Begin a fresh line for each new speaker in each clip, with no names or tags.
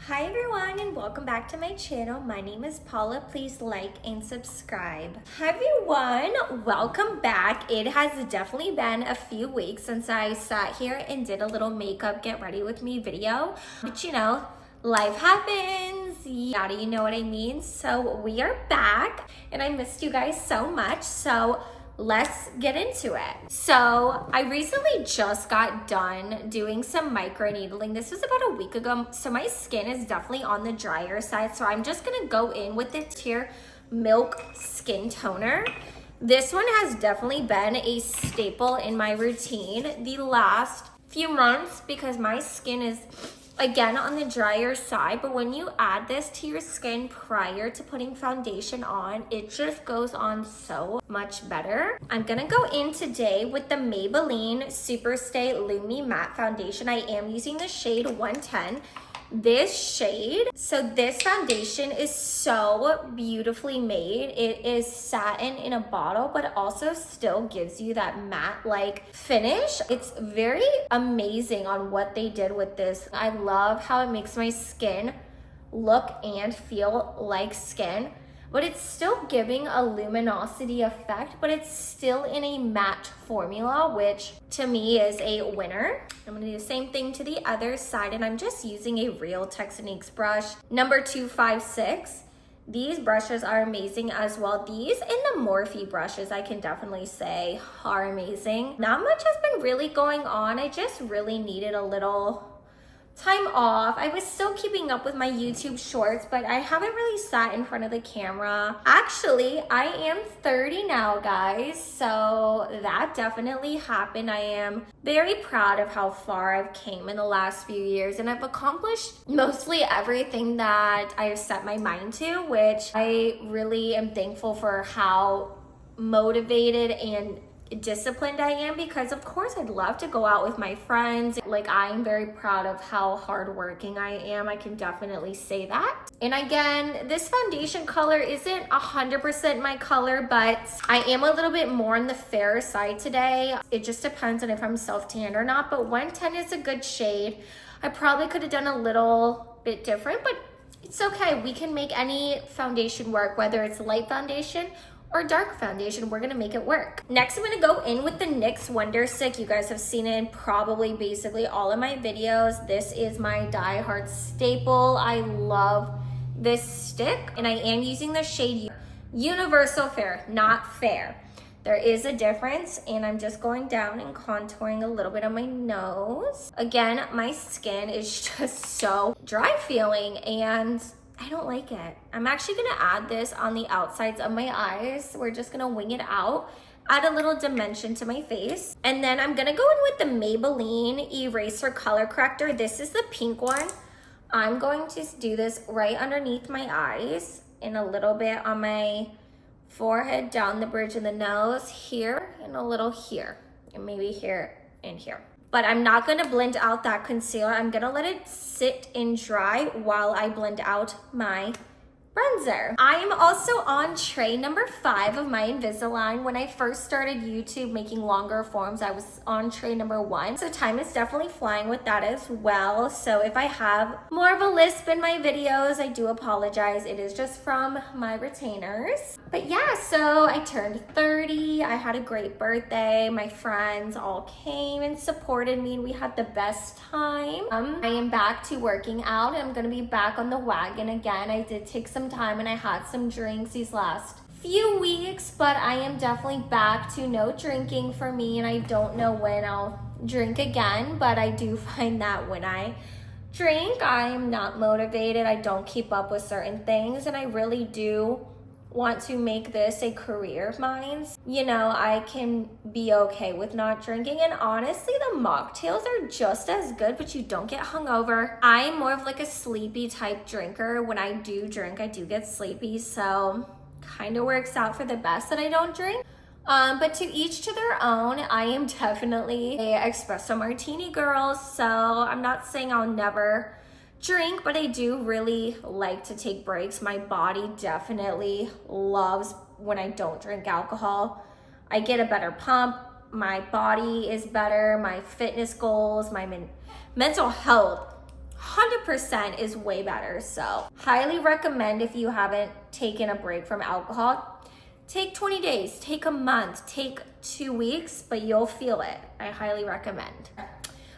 Hi everyone and welcome back to my channel. My name is Paula. Please like and subscribe. Hi everyone, welcome back. It has definitely been a few weeks since I sat here and did a little makeup get ready with me video. But you know, life happens. Now do you know what I mean? So we are back and I missed you guys so much. So let's get into it. So I recently just got done doing some micro needling. This was about a week ago. So my skin is definitely on the drier side. So I'm just gonna go in with this here Milk Skin Toner. This one has definitely been a staple in my routine the last few months because my skin is again on the drier side, but when you add this to your skin prior to putting foundation on, it just goes on so much better. I'm gonna go in today with the Maybelline Superstay Lumi Matte Foundation. I am using the shade 110. This shade, so this foundation is so beautifully made. It is satin in a bottle, but also still gives you that matte like finish. It's very amazing on what they did with this. I love how it makes my skin look and feel like skin, but it's still giving a luminosity effect, but it's still in a matte formula, which to me is a winner. I'm gonna do the same thing to the other side, and I'm just using a Real Techniques brush, number 256. These brushes are amazing as well. These and the Morphe brushes, I can definitely say, are amazing. Not much has been really going on. I just really needed a little time off. I was still keeping up with my YouTube shorts, but I haven't really sat in front of the camera. Actually, I am 30 now, guys, so that definitely happened. I am very proud of how far I've came in the last few years, and I've accomplished mostly everything that I've set my mind to, which I really am thankful for how motivated and disciplined I am, because of course I'd love to go out with my friends. Like, I'm very proud of how hardworking I am. I can definitely say that. And again, this foundation color isn't 100% my color, but I am a little bit more on the fairer side today. It just depends on if I'm self-tanned or not, but 110 is a good shade. I probably could have done a little bit different, but it's okay. We can make any foundation work, whether it's light foundation or dark foundation. We're gonna make it work. Next, I'm gonna go in with the NYX Wonder Stick. You guys have seen it in probably basically all of my videos. This is my die-hard staple. I love this stick, and I am using the shade Universal Fair, not Fair. There is a difference, and I'm just going down and contouring a little bit on my nose. Again, my skin is just so dry feeling, and I don't like it. I'm actually gonna add this on the outsides of my eyes. We're just gonna wing it out, add a little dimension to my face. And then I'm gonna go in with the Maybelline Eraser Color Corrector. This is the pink one. I'm going to do this right underneath my eyes and a little bit on my forehead, down the bridge of the nose, here, and a little here, and maybe here and here. But I'm not gonna blend out that concealer. I'm gonna let it sit and dry while I blend out my bronzer. I am also on tray number 5 of my Invisalign. When I first started YouTube making longer forms, I was on tray number 1. So time is definitely flying with that as well. So if I have more of a lisp in my videos, I do apologize. It is just from my retainers. But yeah, so I turned 30. I had a great birthday. My friends all came and supported me, and we had the best time. I am back to working out. I'm gonna be back on the wagon again. I did take some time and I had some drinks these last few weeks, but I am definitely back to no drinking for me, and I don't know when I'll drink again, but I do find that when I drink, I am not motivated. I don't keep up with certain things, and I really do want to make this a career of mine. You know, I can be okay with not drinking, and honestly, the mocktails are just as good, but you don't get hungover. I'm more of like a sleepy type drinker. When I do drink, I do get sleepy, so kind of works out for the best that I don't drink. But to each to their own. I am definitely a espresso martini girl, so I'm not saying I'll never drink, but I do really like to take breaks. My body definitely loves when I don't drink alcohol. I get a better pump, my body is better, my fitness goals, my mental health 100% is way better. So highly recommend if you haven't taken a break from alcohol. Take 20 days, take a month, take 2 weeks, but you'll feel it. I highly recommend.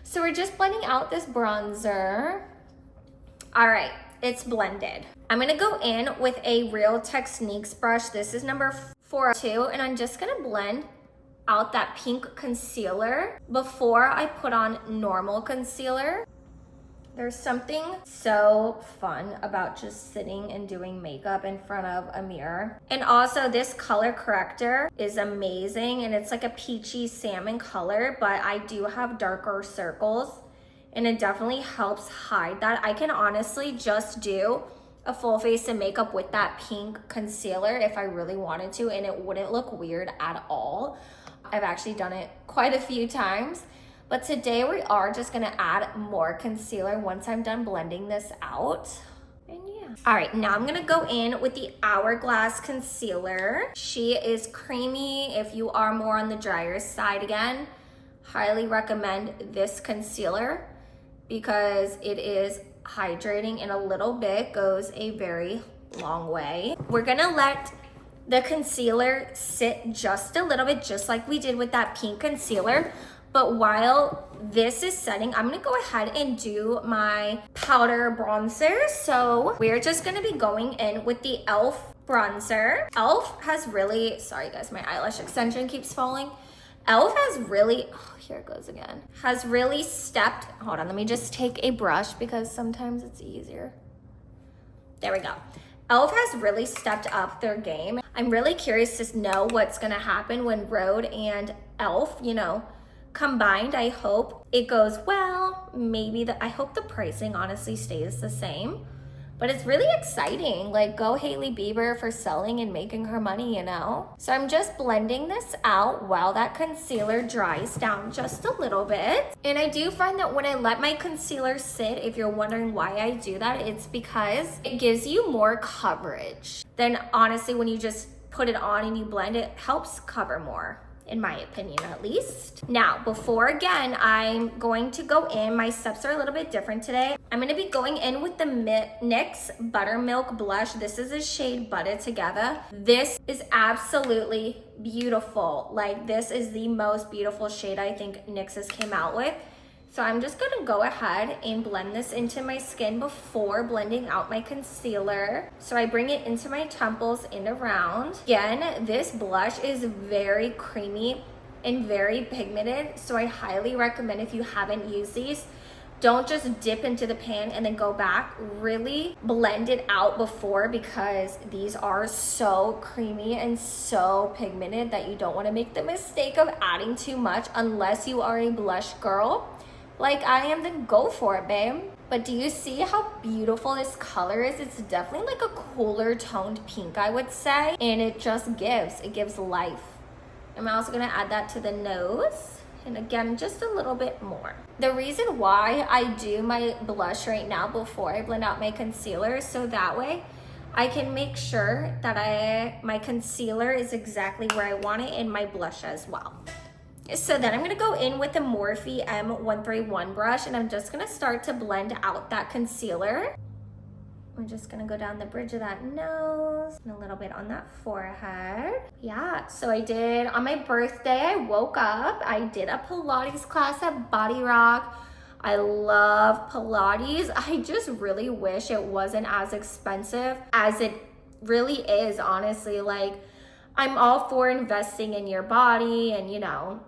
So we're just blending out this bronzer. All right, it's blended. I'm gonna go in with a Real Techniques brush. This is number 402, and I'm just gonna blend out that pink concealer before I put on normal concealer. There's something so fun about just sitting and doing makeup in front of a mirror. And also this color corrector is amazing, and it's like a peachy salmon color, but I do have darker circles and it definitely helps hide that. I can honestly just do a full face of makeup with that pink concealer if I really wanted to, and it wouldn't look weird at all. I've actually done it quite a few times. But today we are just gonna add more concealer once I'm done blending this out. And yeah. All right, now I'm gonna go in with the Hourglass concealer. She is creamy. If you are more on the drier side again, highly recommend this concealer because it is hydrating, and a little bit goes a very long way. We're gonna let the concealer sit just a little bit, just like we did with that pink concealer. But while this is setting, I'm gonna go ahead and do my powder bronzer. So we're just gonna be going in with the e.l.f. bronzer. e.l.f. has really, sorry guys, my eyelash extension keeps falling. e.l.f. has really, oh, here it goes again, has really stepped, hold on, let me just take a brush because sometimes it's easier. There we go. e.l.f. has really stepped up their game. I'm really curious to know what's gonna happen when Rhode and e.l.f., you know, combined. I hope it goes well. Maybe I hope the pricing honestly stays the same, but it's really exciting. Like, go Hailey Bieber for selling and making her money, you know? So I'm just blending this out while that concealer dries down just a little bit. And I do find that when I let my concealer sit, if you're wondering why I do that, it's because it gives you more coverage than honestly when you just put it on and you blend. It helps cover more, in my opinion at least. Now, before again, I'm going to go in, my steps are a little bit different today. I'm gonna be going in with the NYX Buttermelt Blush. This is a shade Butter Together. This is absolutely beautiful. Like, this is the most beautiful shade I think NYX has came out with. So I'm just gonna go ahead and blend this into my skin before blending out my concealer. So I bring it into my temples and around. Again, this blush is very creamy and very pigmented. So I highly recommend, if you haven't used these, don't just dip into the pan and then go back. Really blend it out before, because these are so creamy and so pigmented that you don't wanna make the mistake of adding too much unless you are a blush girl like I am. Then go for it, babe. But do you see how beautiful this color is? It's definitely like a cooler toned pink, I would say. And it just gives life. I'm also gonna add that to the nose. And again, just a little bit more. The reason why I do my blush right now before I blend out my concealer is so that way I can make sure that my concealer is exactly where I want it, and my blush as well. So then I'm gonna go in with the Morphe M131 brush, and I'm just gonna start to blend out that concealer. I'm just gonna go down the bridge of that nose and a little bit on that forehead. Yeah, so I did, on my birthday, I woke up, I did a Pilates class at Body Rock. I love Pilates. I just really wish it wasn't as expensive as it really is, honestly. Like, I'm all for investing in your body and, you know,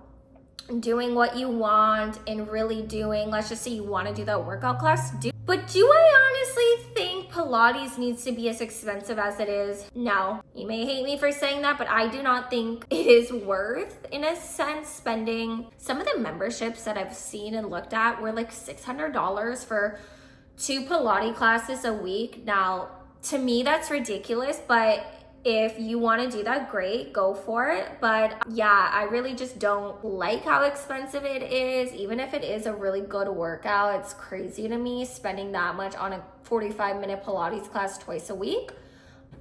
doing what you want and really doing, let's just say you want to do that workout class, but do I honestly think Pilates needs to be as expensive as it is? No. You may hate me for saying that, but I do not think it is worth, in a sense, spending. Some of the memberships that I've seen and looked at were like $600 for 2 Pilates classes a week. Now, to me, that's ridiculous, but if you want to do that, great, go for it. But yeah, I really just don't like how expensive it is. Even if it is a really good workout, it's crazy to me spending that much on a 45-minute Pilates class twice a week.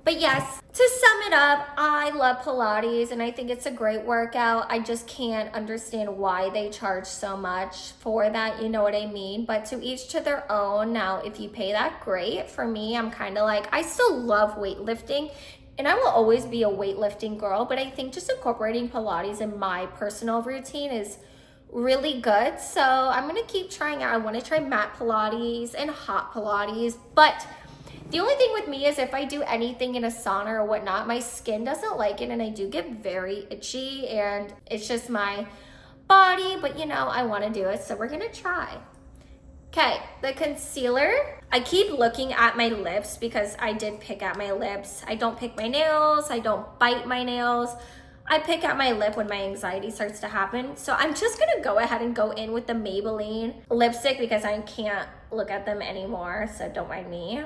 But yes, to sum it up, I love Pilates and I think it's a great workout. I just can't understand why they charge so much for that, you know what I mean? But to each to their own. Now, if you pay that, great. For me, I'm kind of like, I still love weightlifting and I will always be a weightlifting girl, but I think just incorporating Pilates in my personal routine is really good. So I'm gonna keep trying out. I wanna try mat Pilates and hot Pilates, but the only thing with me is if I do anything in a sauna or whatnot, my skin doesn't like it and I do get very itchy and it's just my body, but you know, I want to do it, so we're gonna try. Okay, the concealer. I keep looking at my lips because I did pick at my lips. I don't pick my nails, I don't bite my nails. I pick at my lip when my anxiety starts to happen. So I'm just gonna go ahead and go in with the Maybelline lipstick because I can't look at them anymore, so don't mind me.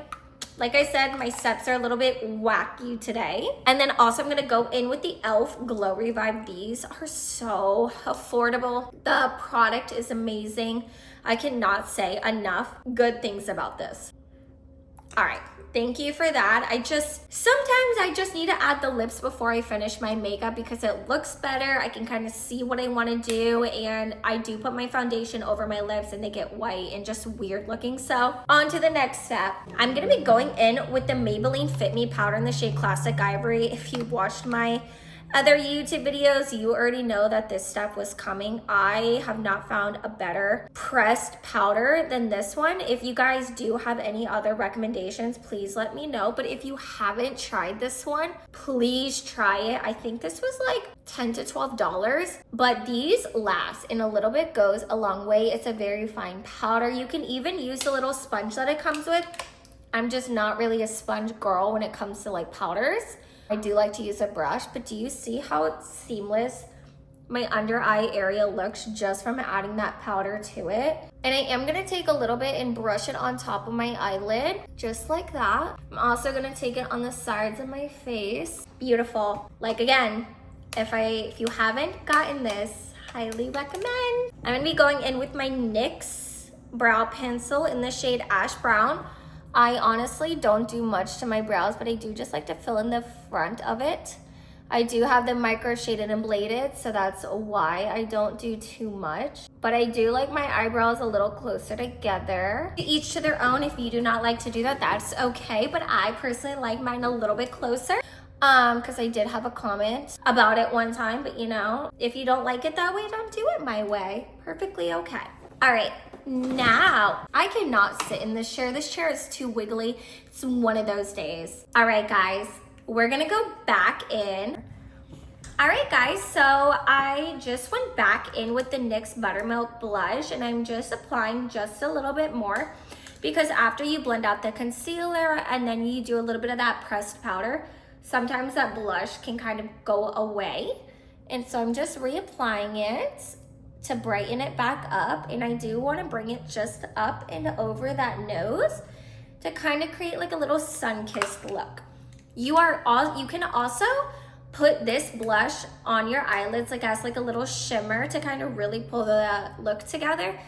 Like I said, my steps are a little bit wacky today. And then also I'm gonna go in with the e.l.f. Glow Revive. These are so affordable. The product is amazing. I cannot say enough good things about this. All right, thank you for that. Sometimes I just need to add the lips before I finish my makeup because it looks better. I can kind of see what I want to do, and I do put my foundation over my lips and they get white and just weird looking. So on to the next step. I'm gonna be going in with the Maybelline Fit Me powder in the shade Classic Ivory. If you watched my other YouTube videos, you already know that this step was coming. I have not found a better pressed powder than this one. If you guys do have any other recommendations, please let me know. But if you haven't tried this one, please try it. I think this was like $10 to $12, but these last and a little bit goes a long way. It's a very fine powder. You can even use the little sponge that it comes with. I'm just not really a sponge girl when it comes to like powders. I do like to use a brush, but do you see how seamless my under eye area looks just from adding that powder to it? And I am gonna take a little bit and brush it on top of my eyelid, just like that. I'm also gonna take it on the sides of my face. Beautiful. Like again, if you haven't gotten this, highly recommend. I'm gonna be going in with my NYX brow pencil in the shade Ash Brown. I honestly don't do much to my brows, but I do just like to fill in the front of it. I do have them micro shaded and bladed, so that's why I don't do too much. But I do like my eyebrows a little closer together. Each to their own. If you do not like to do that, that's okay. But I personally like mine a little bit closer because I did have a comment about it one time. But you know, if you don't like it that way, don't do it my way. Perfectly okay. All right. Now, I cannot sit in this chair. This chair is too wiggly. It's one of those days. All right, guys, we're gonna go back in. All right, guys, so I just went back in with the NYX Buttermelt Blush, and I'm just applying just a little bit more because after you blend out the concealer and then you do a little bit of that pressed powder, sometimes that blush can kind of go away. And so I'm just reapplying it to brighten it back up, and I do want to bring it just up and over that nose to kind of create like a little sun-kissed look. You can also put this blush on your eyelids like as like a little shimmer to kind of really pull the look together.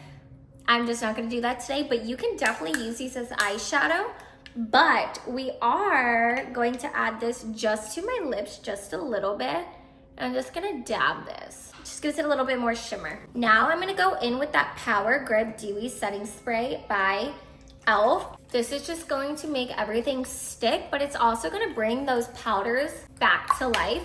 I'm just not going to do that today, but you can definitely use these as eyeshadow. But we are going to add this just to my lips just a little bit. I'm just gonna dab this. Just gives it a little bit more shimmer. Now I'm gonna go in with that Power Grip Dewy Setting Spray by e.l.f. This is just going to make everything stick, but it's also gonna bring those powders back to life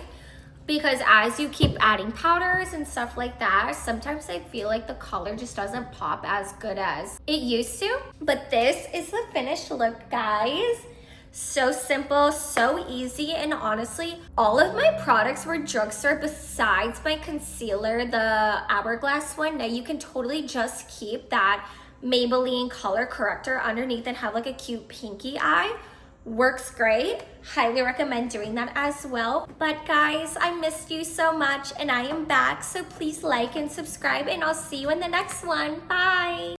because as you keep adding powders and stuff like that, sometimes I feel like the color just doesn't pop as good as it used to. But this is the finished look, guys. So simple, so easy, and honestly, all of my products were drugstore besides my concealer, the Hourglass one. Now you can totally just keep that Maybelline color corrector underneath and have like a cute pinky eye. Works great. Highly recommend doing that as well. But guys, I missed you so much and I am back, so please like and subscribe, and I'll see you in the next one. Bye!